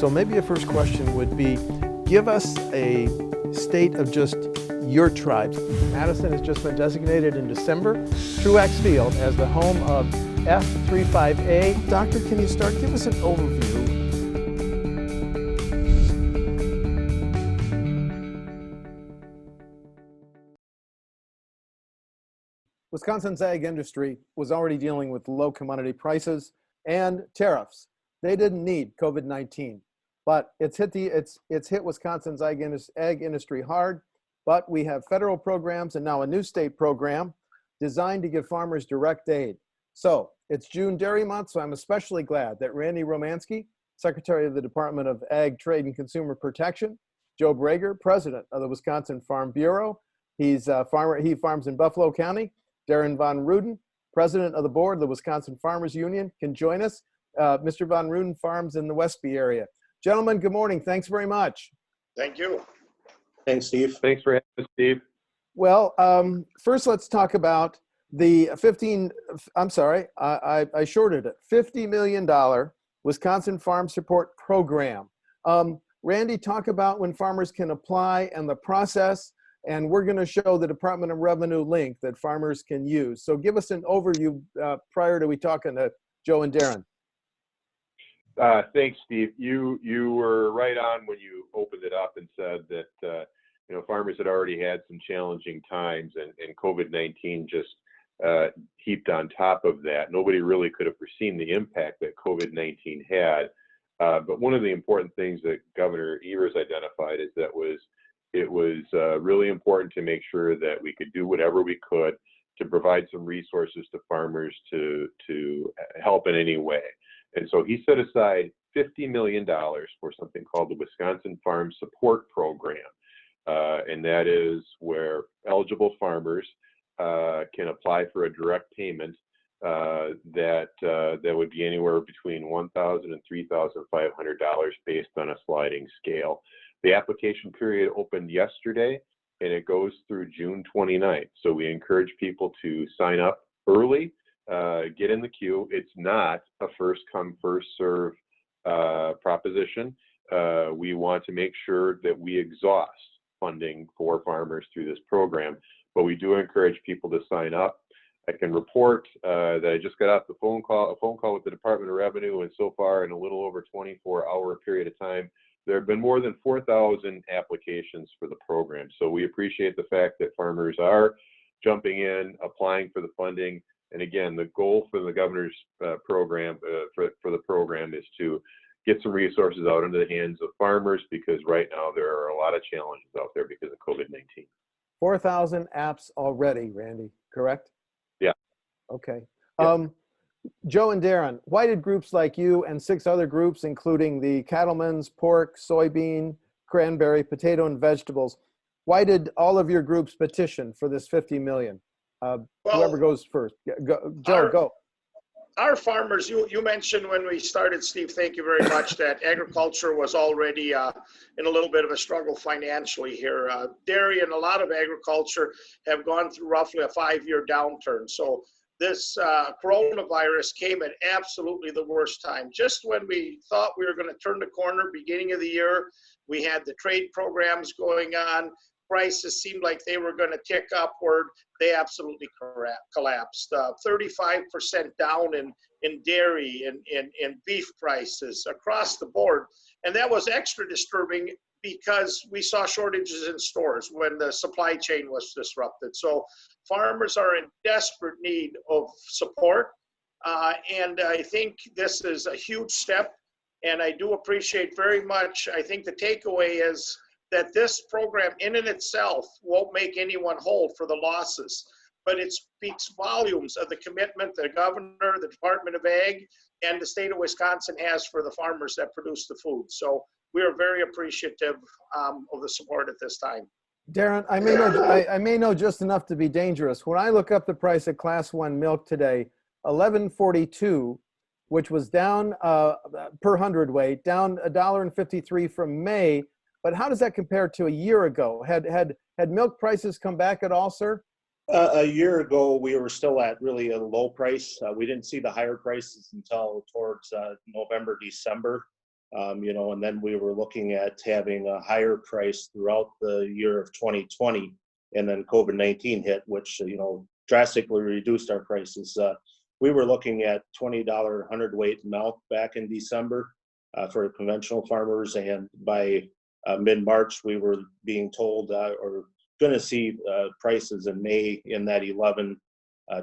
So maybe a first question would be, give us a state of just your tribes. Madison has just been designated in December, Truax Field, as the home of F35A. Doctor, can you start? Give us an overview. Wisconsin's ag industry was already dealing with low commodity prices and tariffs. They didn't need COVID-19, but it's hit Wisconsin's ag industry hard. But we have federal programs and now a new state program designed to give farmers direct aid. So it's June Dairy Month, so I'm especially glad that Randy Romanski, Secretary of the Department of Ag, Trade, and Consumer Protection, Joe Brager, President of the Wisconsin Farm Bureau, he's a farmer, he farms in Buffalo County, Darin Von Ruden, President of the Board of the Wisconsin Farmers Union, can join us. Mr. Von Ruden farms in the Westby area. Gentlemen, good morning. Thanks very much. Thank you. Thanks, Steve. Thanks for having us, Steve. Well, first let's talk about the I shorted it, $50 million Wisconsin Farm Support Program. Randy, talk about when farmers can apply and the process, and we're going to show the Department of Revenue link that farmers can use. So give us an overview prior to we talking to Joe and Darin. Thanks, Steve. You were right on when you opened it up and said that farmers had already had some challenging times, and COVID-19 just heaped on top of that. Nobody really could have foreseen the impact that COVID-19 had. But one of the important things that Governor Evers identified is that it was really important to make sure that we could do whatever we could to provide some resources to farmers to help in any way. And so he set aside $50 million for something called the Wisconsin Farm Support Program. And that is where eligible farmers can apply for a direct payment that would be anywhere between $1,000 and $3,500 based on a sliding scale. The application period opened yesterday, and it goes through June 29th. So we encourage people to sign up early, get in the queue. It's not a first come, first serve proposition. We want to make sure that we exhaust funding for farmers through this program, but we do encourage people to sign up. I can report that I just got off a phone call with the Department of Revenue, and so far in a little over 24-hour period of time, there have been more than 4,000 applications for the program. So we appreciate the fact that farmers are jumping in, applying for the funding. And again, the goal for the governor's program, for the program, is to get some resources out into the hands of farmers, because right now there are a lot of challenges out there because of COVID-19. 4,000 apps already, Randy, correct? Yeah. Okay. Yeah. Joe and Darin, why did groups like you and 6 other groups, including the cattlemen's, pork, soybean, cranberry, potato, and vegetables, why did all of your groups petition for this $50 million? Whoever goes first. Joe, go. Our farmers, you mentioned when we started, Steve, thank you very much, that agriculture was already in a little bit of a struggle financially here. Dairy and a lot of agriculture have gone through roughly a 5-year downturn. So this coronavirus came at absolutely the worst time. Just when we thought we were going to turn the corner, beginning of the year, we had the trade programs going on. Prices seemed like they were going to tick upward. They absolutely collapsed. 35% down in dairy and beef prices across the board. And that was extra disturbing because we saw shortages in stores when the supply chain was disrupted. So farmers are in desperate need of support. And I think this is a huge step. And I do appreciate very much, I think the takeaway is that this program in and itself won't make anyone whole for the losses, but it speaks volumes of the commitment the governor, the Department of Ag, and the state of Wisconsin has for the farmers that produce the food. So we are very appreciative of the support at this time. Darin, I may know just enough to be dangerous. When I look up the price of Class 1 milk today, $11.42, which was down per hundredweight, down $1.53 from May. But how does that compare to a year ago? Had milk prices come back at all, sir? A year ago, we were still at really a low price. We didn't see the higher prices until towards November, December. And then we were looking at having a higher price throughout the year of 2020, and then COVID-19 hit, which, drastically reduced our prices. We were looking at $20 hundredweight milk back in December for conventional farmers, and by mid-March, we were being told or going to see prices in May in that 11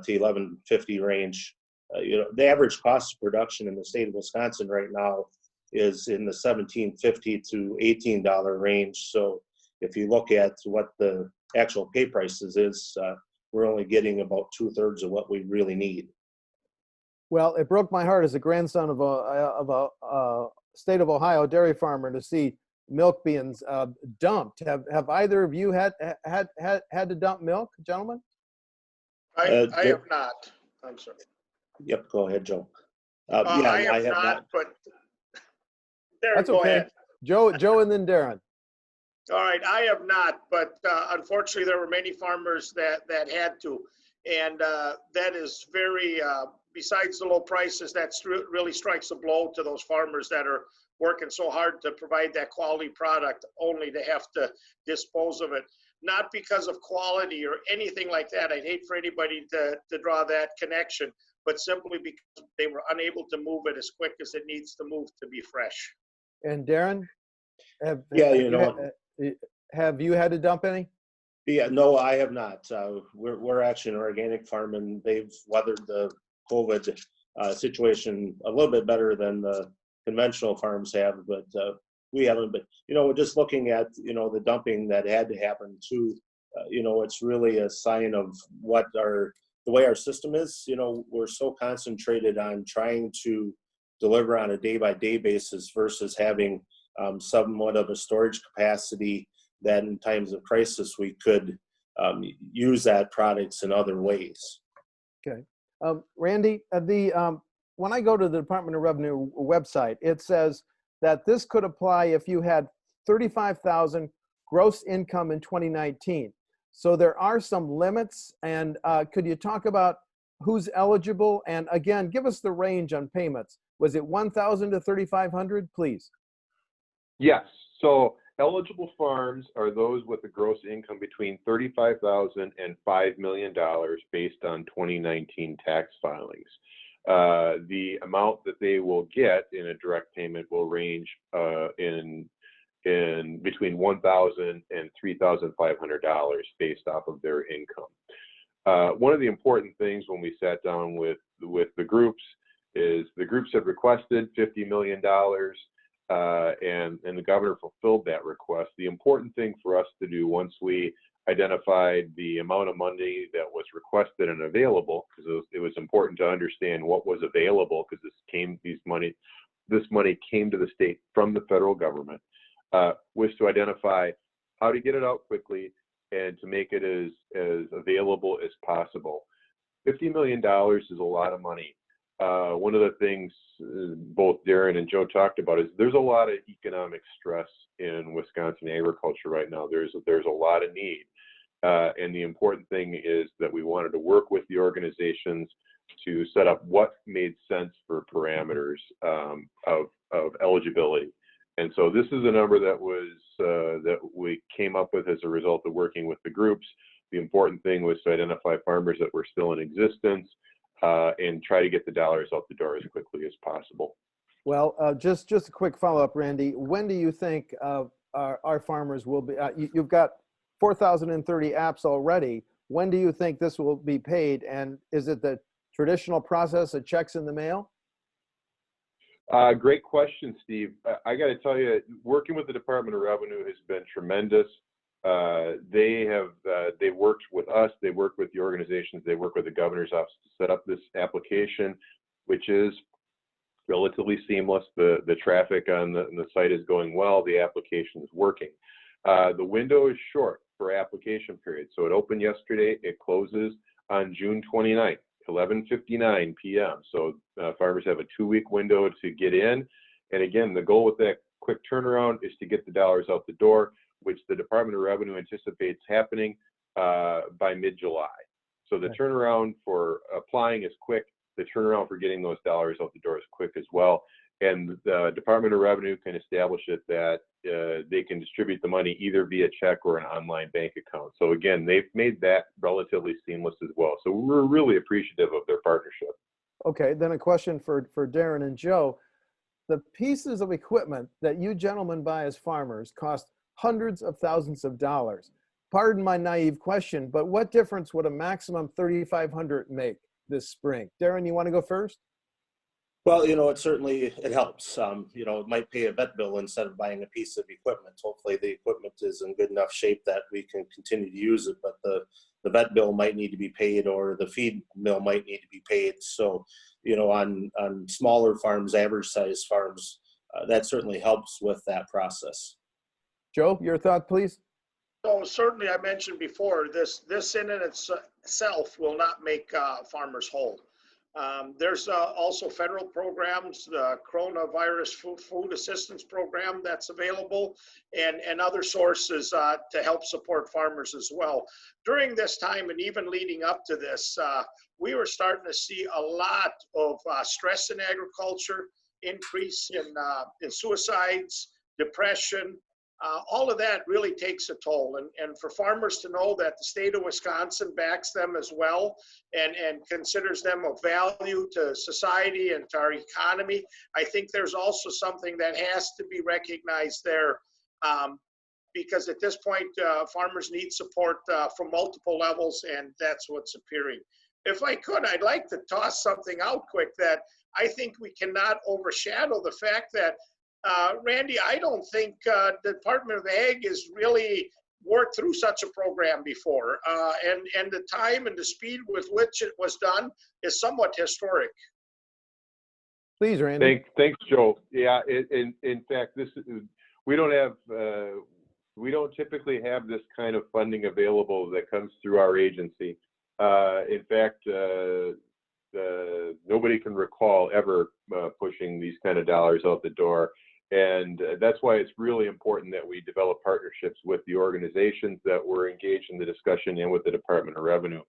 to 11.50 range. The average cost of production in the state of Wisconsin right now is in the $17.50 to $18 range. So if you look at what the actual pay prices is, we're only getting about 2/3 of what we really need. Well, it broke my heart as a grandson of a state of Ohio dairy farmer to see milk being dumped. Have either of you had to dump milk, gentlemen? I have not. I'm sorry. Yep, go ahead, Joe. I have not, but Darin, That's go okay. ahead. Joe, and then Darin. All right, I have not, but unfortunately, there were many farmers that had to, and that is very. Besides the low prices, that really strikes a blow to those farmers that are working so hard to provide that quality product, only to have to dispose of it. Not because of quality or anything like that. I'd hate for anybody to draw that connection, but simply because they were unable to move it as quick as it needs to move to be fresh. And Darin, have you had to dump any? Yeah, no, I have not. We're actually an organic farm, and they've weathered the COVID situation a little bit better than the conventional farms have, but we haven't. But we're just looking at the dumping that had to happen too. It's really a sign of the way our system is. We're so concentrated on trying to deliver on a day-by-day basis versus having somewhat of a storage capacity that in times of crisis we could use that products in other ways. Okay. Randy, when I go to the Department of Revenue website, it says that this could apply if you had $35,000 gross income in 2019. So there are some limits, and could you talk about who's eligible? And again, give us the range on payments. Was it $1,000 to $3,500, please? Yes. So eligible farms are those with a gross income between $35,000 and $5 million based on 2019 tax filings. The amount that they will get in a direct payment will range in between $1,000 and $3,500 based off of their income. One of the important things when we sat down with the groups is the groups have requested $50 million. And the governor fulfilled that request. The important thing for us to do once we identified the amount of money that was requested and available, because it was important to understand what was available, because this money came to the state from the federal government, was to identify how to get it out quickly and to make it as available as possible. $50 million is a lot of money. One of the things both Darin and Joe talked about is there's a lot of economic stress in Wisconsin agriculture right now. There's a lot of need. And the important thing is that we wanted to work with the organizations to set up what made sense for parameters of eligibility. And so this is a number that we came up with as a result of working with the groups. The important thing was to identify farmers that were still in existence, and try to get the dollars out the door as quickly as possible. Well, just a quick follow-up, Randy. When do you think our farmers will be, you've got 4,030 apps already. When do you think this will be paid? And is it the traditional process of checks in the mail? Great question, Steve. I got to tell you, working with the Department of Revenue has been tremendous. They worked with us, they worked with the organizations, they worked with the governor's office to set up this application, which is relatively seamless. The traffic on the site is going well, the application is working. The window is short for application period. So it opened yesterday, it closes on June 29th, 11:59 p.m. So farmers have a 2-week window to get in. And again, the goal with that quick turnaround is to get the dollars out the door, which the Department of Revenue anticipates happening by mid-July. So the turnaround for applying is quick. The turnaround for getting those dollars out the door is quick as well. and the Department of Revenue can establish it that they can distribute the money either via check or an online bank account. So again, they've made that relatively seamless as well. So we're really appreciative of their partnership. Okay, then a question for Darin and Joe. The pieces of equipment that you gentlemen buy as farmers cost hundreds of thousands of dollars. Pardon my naive question, but what difference would a maximum 3,500 make this spring? Darin, you want to go first? Well, it helps. It might pay a vet bill instead of buying a piece of equipment. Hopefully the equipment is in good enough shape that we can continue to use it, but the vet bill might need to be paid, or the feed mill might need to be paid. So, on smaller farms, average size farms, that certainly helps with that process. Joe, your thought, please? So certainly, I mentioned before, this in and itself will not make farmers whole. There's also federal programs, the coronavirus food assistance program that's available, and other sources to help support farmers as well. During this time, and even leading up to this, we were starting to see a lot of stress in agriculture, increase in suicides, depression. All of that really takes a toll, and for farmers to know that the state of Wisconsin backs them as well and considers them of value to society and to our economy, I think there's also something that has to be recognized there, because at this point, farmers need support from multiple levels, and that's what's appearing. If I could, I'd like to toss something out quick that I think we cannot overshadow the fact that Randy, I don't think the Department of Ag has really worked through such a program before, and the time and the speed with which it was done is somewhat historic. Please, Randy. Thanks, Joe. Yeah, in fact, we don't typically have this kind of funding available that comes through our agency. In fact, nobody can recall ever pushing these kind of dollars out the door. And that's why it's really important that we develop partnerships with the organizations that were engaged in the discussion and with the Department of Revenue.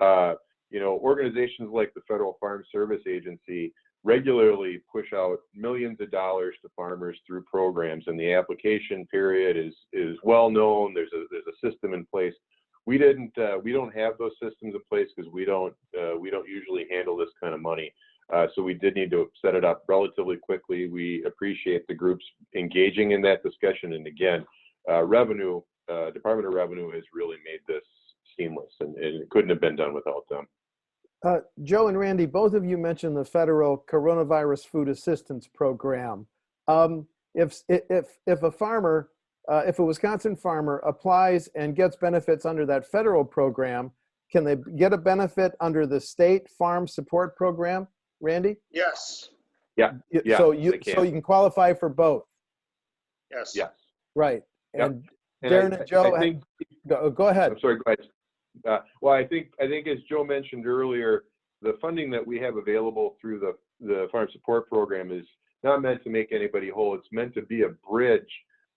Organizations like the Federal Farm Service Agency regularly push out millions of dollars to farmers through programs, and the application period is well known. There's a system in place. We don't have those systems in place because we don't usually handle this kind of money. So we did need to set it up relatively quickly. We appreciate the groups engaging in that discussion. And again, Department of Revenue has really made this seamless, and it couldn't have been done without them. Joe and Randy, both of you mentioned the federal coronavirus food assistance program. If a farmer, if a Wisconsin farmer applies and gets benefits under that federal program, can they get a benefit under the state farm support program? Randy? Yes. Yeah. So you can qualify for both. Yes. Yes. Right. Yep. And Darin and Joe, go ahead. I'm sorry, go ahead. Well, I think as Joe mentioned earlier, the funding that we have available through the farm support program is not meant to make anybody whole. It's meant to be a bridge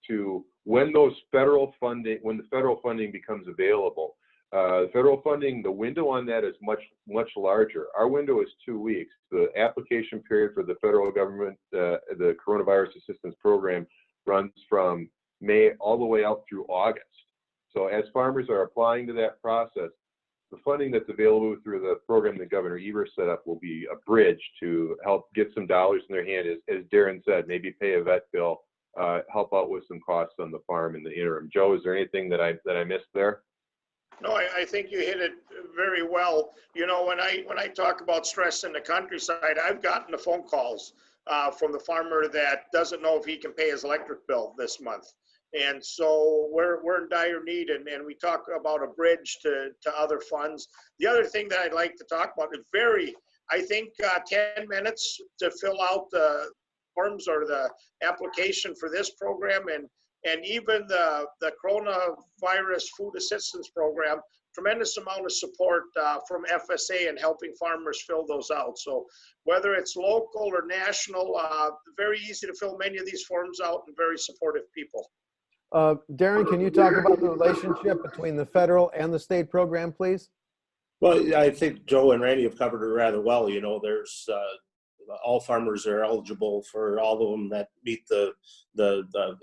to when the federal funding becomes available. The federal funding, the window on that is much larger. Our window is 2 weeks. The application period for the federal government, the coronavirus assistance program, runs from May all the way out through August. So as farmers are applying to that process, the funding that's available through the program that Governor Evers set up will be a bridge to help get some dollars in their hand, as Darin said, maybe pay a vet bill, help out with some costs on the farm in the interim. Joe, is there anything that I missed there? No, I think you hit it very well. When I talk about stress in the countryside, I've gotten the phone calls from the farmer that doesn't know if he can pay his electric bill this month. And so we're in dire need, and we talk about a bridge to other funds. The other thing that I'd like to talk about is I think 10 minutes to fill out the forms or the application for this program, and even the coronavirus food assistance program, tremendous amount of support from FSA and helping farmers fill those out. So whether it's local or national, very easy to fill many of these forms out, and very supportive people. Darin, can you talk about the relationship between the federal and the state program, please? Well, I think Joe and Randy have covered it rather well. There's all farmers are eligible for all of them that meet the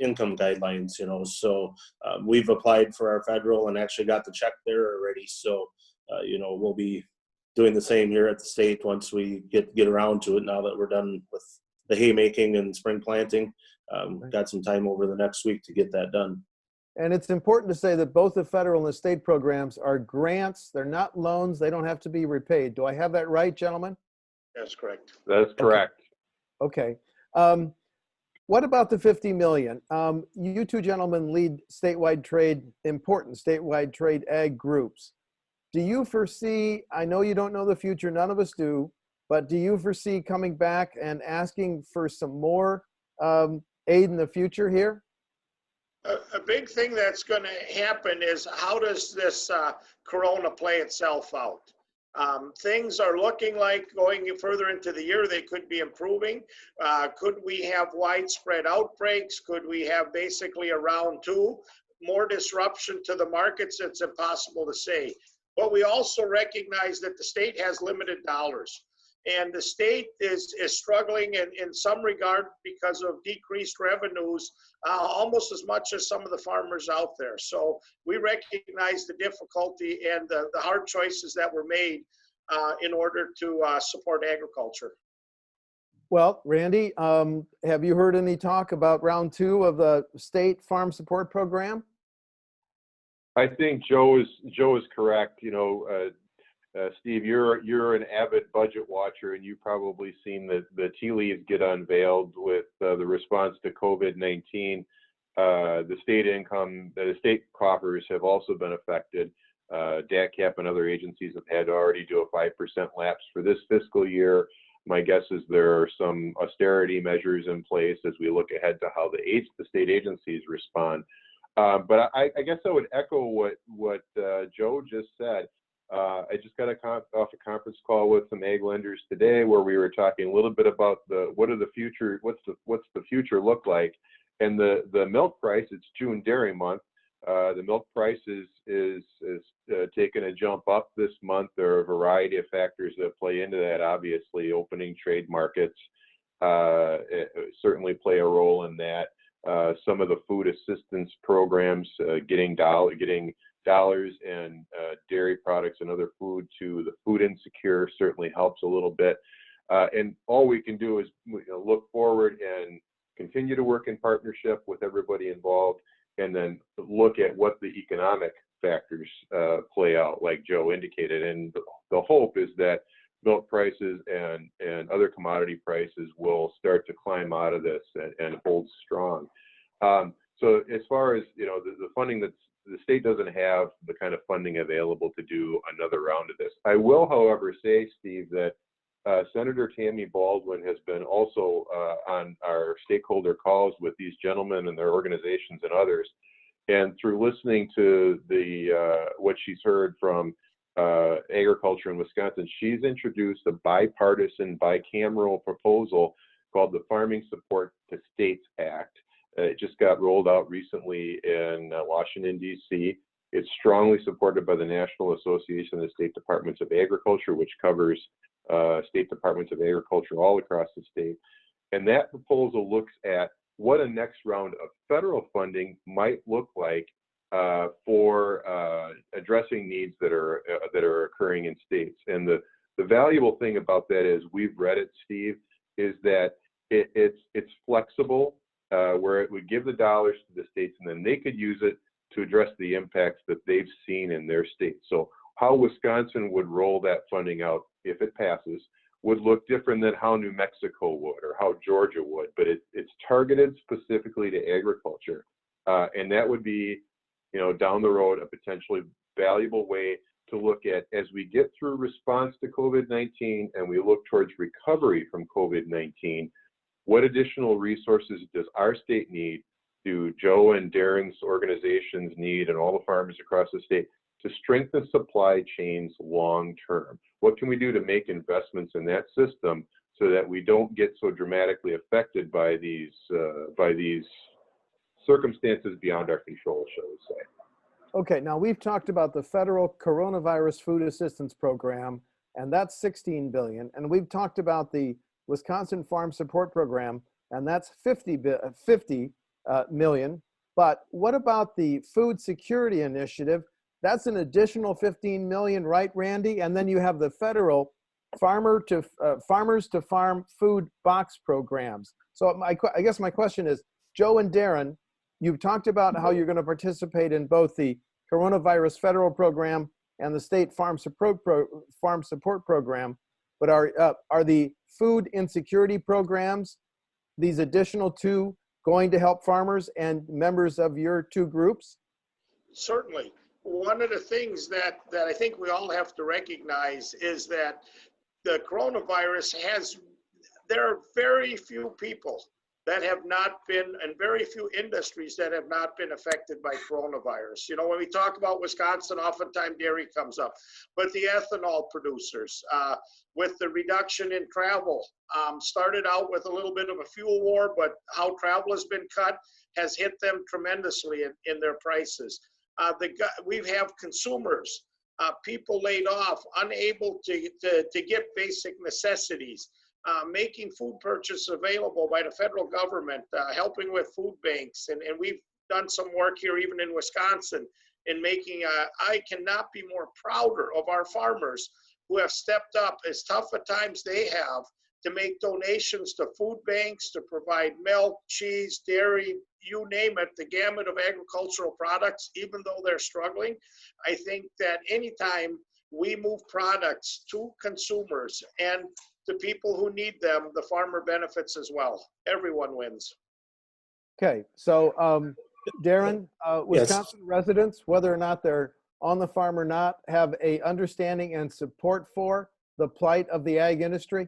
income guidelines, you know. So we've applied for our federal and actually got the check there already. So, you know, we'll be doing the same here at the state once we get around to it, now that we're done with the haymaking and spring planting. Got some time over the next week to get that done. And it's important to say that both the federal and the state programs are grants. They're not loans. They don't have to be repaid. Do I have that right, gentlemen? That's correct. That's correct. Okay. What about the 50 million? You two gentlemen lead statewide trade, important statewide trade ag groups. Do you foresee, I know you don't know the future, none of us do, but do you foresee coming back and asking for some more aid in the future here? A big thing that's going to happen is, how does this corona play itself out? Things are looking like going further into the year, they could be improving. Could we have widespread outbreaks? Could we have basically a round two? More disruption to the markets? It's impossible to say. But we also recognize that the state has limited dollars. And the state is struggling in some regard because of decreased revenues, almost as much as some of the farmers out there. So we recognize the difficulty and the hard choices that were made in order to support agriculture. Well, Randy, have you heard any talk about round two of the state farm support program? I think Joe is correct. You know, Steve, you're an avid budget watcher, and you've probably seen the tea leaves get unveiled with the response to COVID-19. The state coffers have also been affected. DATCP and other agencies have had to already do a 5% lapse for this fiscal year. My guess is there are some austerity measures in place as we look ahead to how the state agencies respond. But I guess I would echo what Joe just said. I just got off a conference call with some ag lenders today where we were talking a little bit about what's the future look like, and the milk price. It's June dairy month. The milk price is taking a jump up this month. There are a variety of factors that play into that. Obviously, opening trade markets certainly play a role in that. Some of the food assistance programs, getting dollars and dairy products and other food to the food insecure certainly helps a little bit. And all we can do is look forward and continue to work in partnership with everybody involved, and then look at what the economic factors play out, like Joe indicated. And the hope is that milk prices and other commodity prices will start to climb out of this and hold strong. So as far as, you know, the funding that's, the state doesn't have the kind of funding available to do another round of this. I will, however, say, Steve, that Senator Tammy Baldwin has been also on our stakeholder calls with these gentlemen and their organizations and others. And through listening to what she's heard from agriculture in Wisconsin, she's introduced a bipartisan, bicameral proposal called the Farming Support to States Act. It just got rolled out recently in Washington, D.C. It's strongly supported by the National Association of State Departments of Agriculture, which covers state departments of agriculture all across the state. And that proposal looks at what a next round of federal funding might look like for addressing needs that are occurring in states. And the valuable thing about that is, we've read it, Steve, is that it's flexible, where it would give the dollars to the states, and then they could use it to address the impacts that they've seen in their state. So how Wisconsin would roll that funding out, if it passes, would look different than how New Mexico would or how Georgia would, but it's targeted specifically to agriculture. And that would be, you know, down the road, a potentially valuable way to look at, as we get through response to COVID-19 and we look towards recovery from COVID-19, what additional resources does our state need, do Joe and Darin's organizations need, and all the farmers across the state, to strengthen supply chains long term? What can we do to make investments in that system so that we don't get so dramatically affected by these circumstances beyond our control, shall we say? Okay, now we've talked about the federal coronavirus food assistance program, and that's $16 billion. And we've talked about the Wisconsin Farm Support Program, and that's 50 million. But what about the Food Security Initiative? That's an additional 15 million, right, Randy? And then you have the federal farmers to farm food box programs. So I guess my question is, Joe and Darin, you've talked about how you're going to participate in both the coronavirus federal program and the state farm support program, but are the food insecurity programs, these additional two, going to help farmers and members of your two groups? Certainly. One of the things that I think we all have to recognize is that the coronavirus there are very few people that have not been, and very few industries that have not been affected by coronavirus. You know, when we talk about Wisconsin, oftentimes dairy comes up, but the ethanol producers, with the reduction in travel, started out with a little bit of a fuel war, but how travel has been cut has hit them tremendously in their prices. We have consumers, people laid off, unable to get basic necessities. Making food purchase available by the federal government, helping with food banks. And we've done some work here, even in Wisconsin, in making, I cannot be more prouder of our farmers who have stepped up as tough at times they have to make donations to food banks, to provide milk, cheese, dairy, you name it, the gamut of agricultural products, even though they're struggling. I think that anytime we move products to consumers and the people who need them, the farmer benefits as well. Everyone wins. Okay, so Darin, Wisconsin residents, whether or not they're on the farm or not, have a understanding and support for the plight of the ag industry?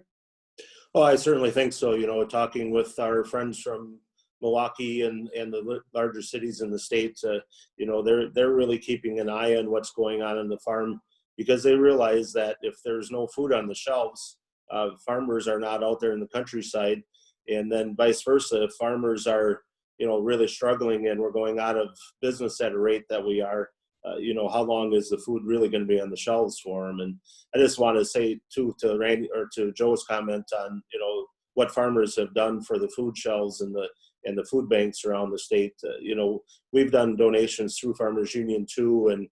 Oh, I certainly think so. You know, talking with our friends from Milwaukee and the larger cities in the state, you know, they're really keeping an eye on what's going on in the farm, because they realize that if there's no food on the shelves, farmers are not out there in the countryside, and then vice versa. If farmers are, you know, really struggling and we're going out of business at a rate that we are, you know, how long is the food really going to be on the shelves for them? And I just want to say too, to Randy or to Joe's comment on, you know, what farmers have done for the food shelves and the food banks around the state. You know, we've done donations through Farmers Union too, and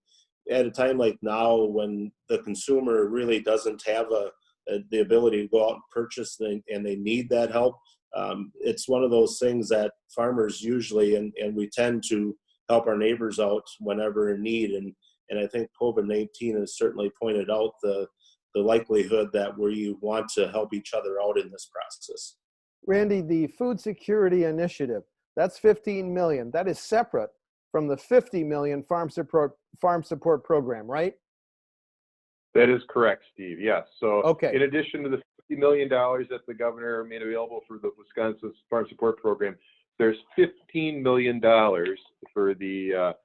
at a time like now when the consumer really doesn't have the ability to go out and purchase and they need that help. It's one of those things that farmers usually, and we tend to help our neighbors out whenever in need. And I think COVID-19 has certainly pointed out the likelihood that we want to help each other out in this process. Randy, the Food Security Initiative, that's 15 million. That is separate from the 50 million farm support program, right? That is correct, Steve. Yes. So okay. In addition to the $50 million that the governor made available for the Wisconsin Farm Support Program, there's $15 million for the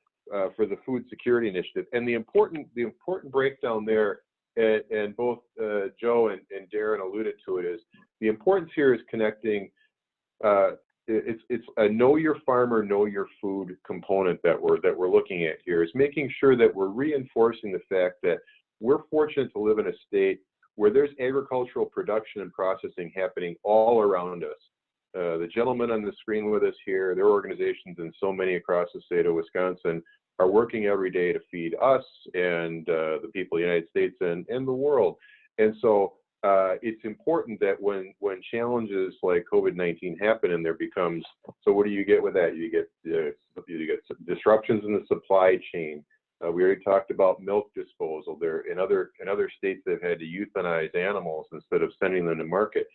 Food Security Initiative. And the important breakdown there, and both Joe and Darin alluded to it, is the importance here is connecting. It's a know your farmer, know your food component that we're looking at here. Is making sure that we're reinforcing the fact that we're fortunate to live in a state where there's agricultural production and processing happening all around us. The gentlemen on the screen with us here, their organizations and so many across the state of Wisconsin are working every day to feed us and the people of the United States and the world. And so it's important that when challenges like COVID-19 happen and there becomes, so what do you get with that? You get disruptions in the supply chain. We already talked about milk disposal. There in other states they've had to euthanize animals instead of sending them to market.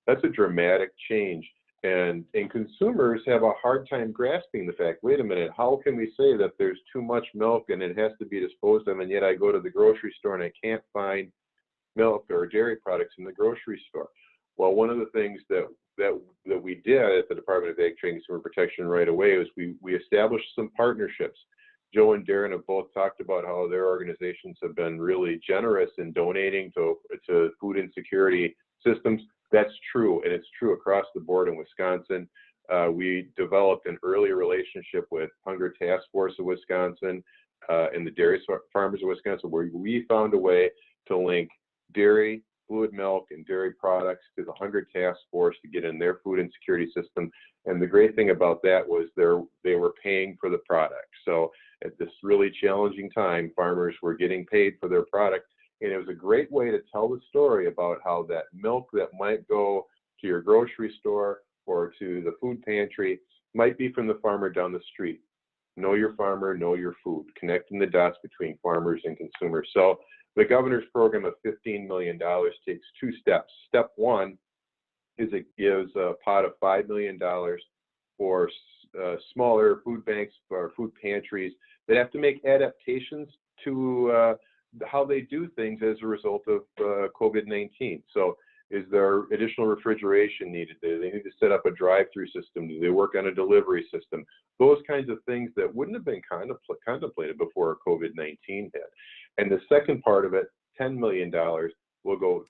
That's a dramatic change, and consumers have a hard time grasping the fact. Wait a minute, how can we say that there's too much milk and it has to be disposed of, and yet I go to the grocery store and I can't find milk or dairy products in the grocery store? Well, one of the things that we did at the Department of Ag Trade and Consumer Protection right away was we established some partnerships. Joe and Darin have both talked about how their organizations have been really generous in donating to food insecurity systems. That's true, and it's true across the board in Wisconsin. We developed an early relationship with Hunger Task Force of Wisconsin and the Dairy Farmers of Wisconsin, where we found a way to link dairy fluid milk and dairy products to the Hunger Task Force to get in their food insecurity system. And the great thing about that was they were paying for the product. So at this really challenging time, farmers were getting paid for their product. And it was a great way to tell the story about how that milk that might go to your grocery store or to the food pantry might be from the farmer down the street. Know your farmer, know your food, connecting the dots between farmers and consumers. So the governor's program of $15 million takes two steps. Step one is it gives a pot of $5 million for smaller food banks or food pantries that have to make adaptations to how they do things as a result of COVID-19. So is there additional refrigeration needed? Do they need to set up a drive-through system? Do they work on a delivery system? Those kinds of things that wouldn't have been contemplated before COVID-19 hit. And the second part of it, $10 million, will go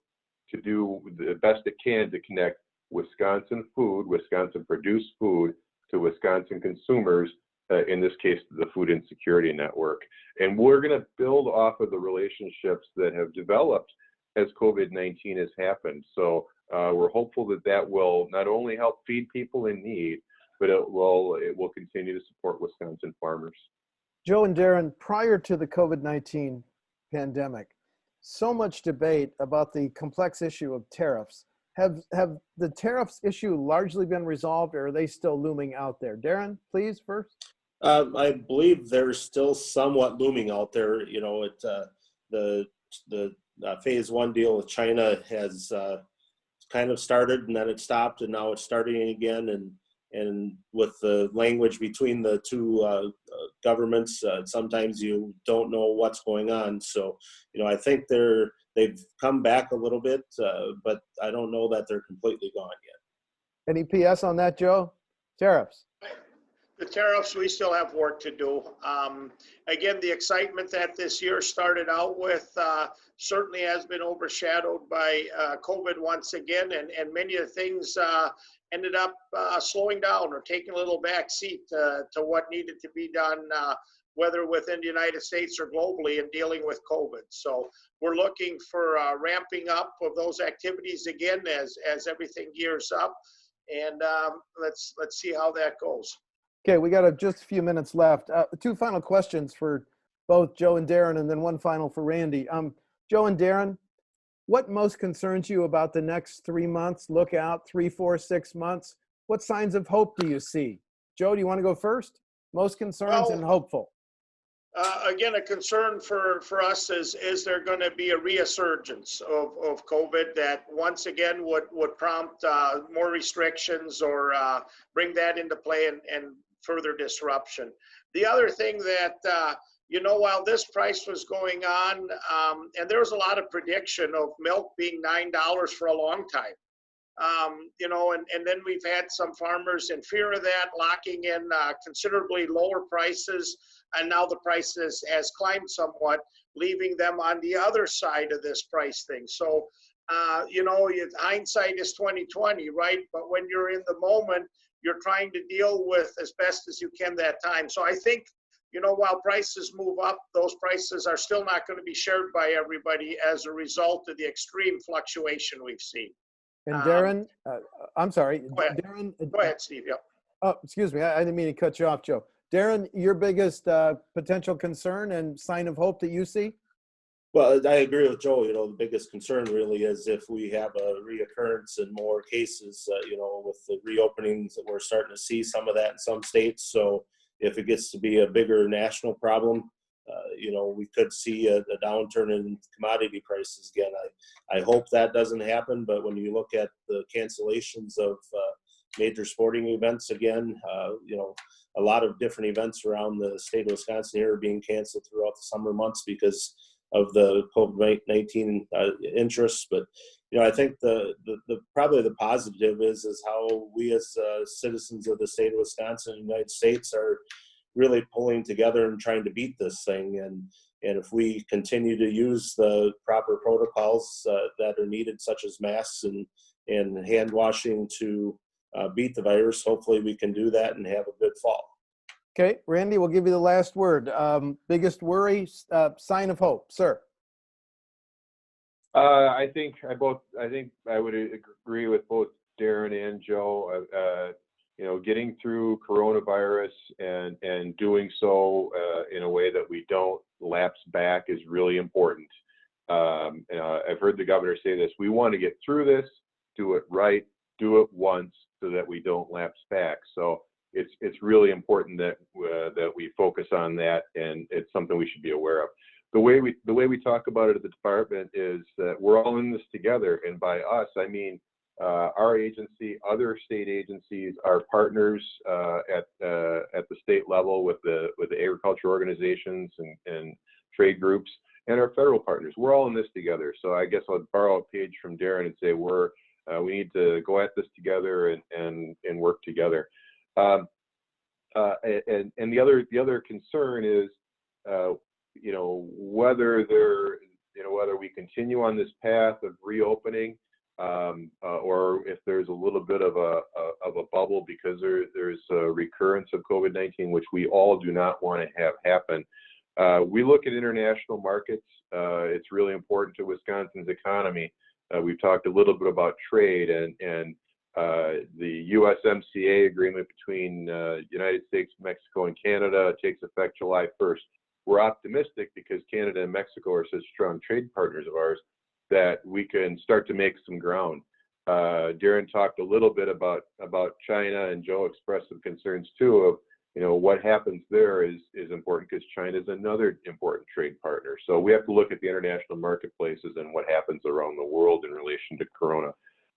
to do the best it can to connect Wisconsin food, Wisconsin produced food, to Wisconsin consumers, in this case, the Food Insecurity Network. And we're going to build off of the relationships that have developed as COVID-19 has happened. So we're hopeful that that will not only help feed people in need, but it will continue to support Wisconsin farmers. Joe and Darin, prior to the COVID-19 pandemic, so much debate about the complex issue of tariffs. Have the tariffs issue largely been resolved, or are they still looming out there? Darin, please, first. I believe they're still somewhat looming out there. You know, the phase one deal with China has kind of started, and then it stopped, and now it's starting again. And with the language between the two governments, sometimes you don't know what's going on. So, you know, I think they've come back a little bit, but I don't know that they're completely gone yet. Any PS on that, Joe? Tariffs. The tariffs, we still have work to do. Again, the excitement that this year started out with certainly has been overshadowed by COVID once again, and many of the things ended up slowing down or taking a little back seat to what needed to be done, whether within the United States or globally, in dealing with COVID. So we're looking for ramping up of those activities again as everything gears up, and let's see how that goes. Okay, we got just a few minutes left. Two final questions for both Joe and Darin, and then one final for Randy. Joe and Darin, what most concerns you about the next 3 months? Look out, 3, 4, 6 months. What signs of hope do you see? Joe, do you want to go first? Most concerns and hopeful. Again, a concern for us is there going to be a resurgence of COVID that once again would prompt more restrictions or bring that into play and further disruption. The other thing that, you know, while this price was going on, and there was a lot of prediction of milk being $9 for a long time, you know, and then we've had some farmers in fear of that, locking in considerably lower prices, and now the price has climbed somewhat, leaving them on the other side of this price thing. So, you know, hindsight is 20/20, right? But when you're in the moment, you're trying to deal with as best as you can that time. So I think, you know, while prices move up, those prices are still not going to be shared by everybody as a result of the extreme fluctuation we've seen. And Darin, I'm sorry. Go ahead. Darin, Go ahead, Steve. Yep. Oh, excuse me. I didn't mean to cut you off, Joe. Darin, your biggest potential concern and sign of hope that you see? Well, I agree with Joe. You know, the biggest concern really is if we have a reoccurrence and more cases, you know, with the reopenings that we're starting to see some of that in some states. So if it gets to be a bigger national problem, you know, we could see a downturn in commodity prices again. I hope that doesn't happen, but when you look at the cancellations of major sporting events again, you know, a lot of different events around the state of Wisconsin here are being canceled throughout the summer months because of the COVID-19 interests. But, you know, I think the probably the positive is how we as citizens of the state of Wisconsin and the United States are really pulling together and trying to beat this thing. And if we continue to use the proper protocols that are needed, such as masks and hand washing to beat the virus, hopefully we can do that and have a good fall. Okay, Randy, we'll give you the last word. Biggest worry, sign of hope, sir. I think I would agree with both Darin and Joe. Getting through coronavirus and doing so in a way that we don't lapse back is really important. I've heard the governor say this: we want to get through this, do it right, do it once, so that we don't lapse back. So it's really important that we focus on that, and it's something we should be aware of. The way we talk about it at the department is that we're all in this together, and by us I mean our agency, other state agencies, our partners at the state level with the agriculture organizations and trade groups, and our federal partners. We're all in this together. So I guess I'll borrow a page from Darin and say we need to go at this together and work together. And the other concern is whether we continue on this path of reopening, or if there's a little bit of a bubble because there's a recurrence of COVID-19, which we all do not want to have happen. We look at international markets. It's really important to Wisconsin's economy. We've talked a little bit about trade, and the USMCA agreement between United States, Mexico, and Canada takes effect July 1st. We're optimistic because Canada and Mexico are such strong trade partners of ours that we can start to make some ground. Darin talked a little bit about China, and Joe expressed some concerns too of what happens there is important because China is another important trade partner. So we have to look at the international marketplaces and what happens around the world in relation to Corona.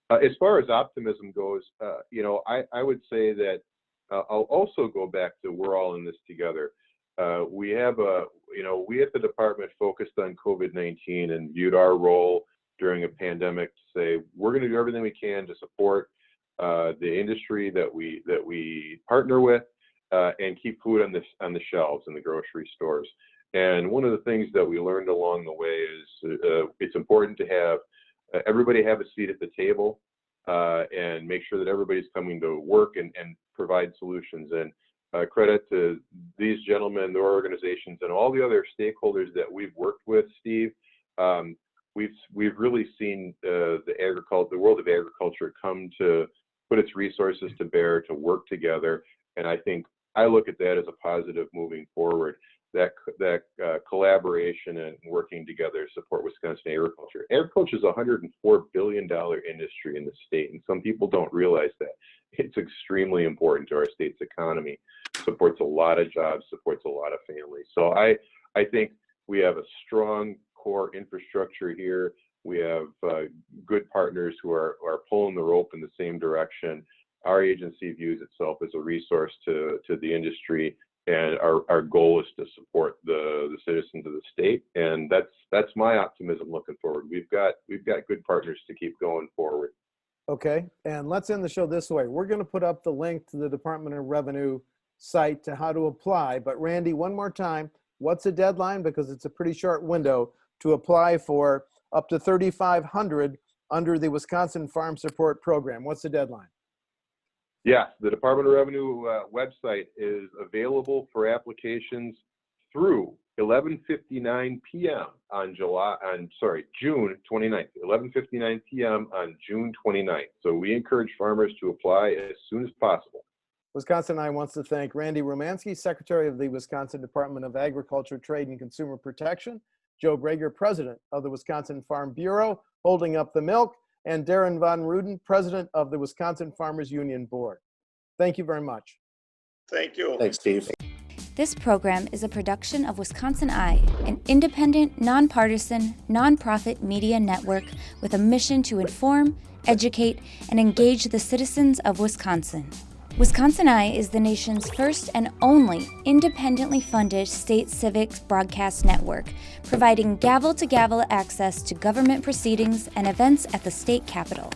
As far as optimism goes, I would say that I'll also go back to we're all in this together. We at the department focused on COVID-19 and viewed our role during a pandemic to say we're going to do everything we can to support the industry that we partner with and keep food on the shelves in the grocery stores. And one of the things that we learned along the way is it's important to have everybody have a seat at the table and make sure that everybody's coming to work and provide solutions. And credit to these gentlemen, their organizations, and all the other stakeholders that we've worked with, Steve. We've really seen the world of agriculture come to put its resources to bear to work together, and I look at that as a positive moving forward. That collaboration and working together to support Wisconsin agriculture. Agriculture is a $104 billion industry in the state, and some people don't realize that. It's extremely important to our state's economy. Supports a lot of jobs, supports a lot of families. So I think we have a strong core infrastructure here. We have good partners who are pulling the rope in the same direction. Our agency views itself as a resource to the industry, and our goal is to support the citizens of the state. And that's my optimism looking forward. We've got good partners to keep going forward. Okay, and let's end the show this way. We're going to put up the link to the Department of Revenue site to how to apply. But Randy, one more time, what's the deadline? Because it's a pretty short window to apply for up to $3,500 under the Wisconsin Farm Support Program. What's the deadline? Yes, the Department of Revenue website is available for applications through 11:59 p.m. on June 29th, 11:59 p.m. on June 29th. So we encourage farmers to apply as soon as possible. WisconsinEye wants to thank Randy Romanski, Secretary of the Wisconsin Department of Agriculture, Trade, and Consumer Protection, Joe Brager, President of the Wisconsin Farm Bureau, holding up the milk, and Darin Von Ruden, President of the Wisconsin Farmers Union Board. Thank you very much. Thank you. Thanks, Steve. This program is a production of WisconsinEye, an independent, nonpartisan, nonprofit media network with a mission to inform, educate, and engage the citizens of Wisconsin. WisconsinEye is the nation's first and only independently funded state civic broadcast network, providing gavel-to-gavel access to government proceedings and events at the state capitol.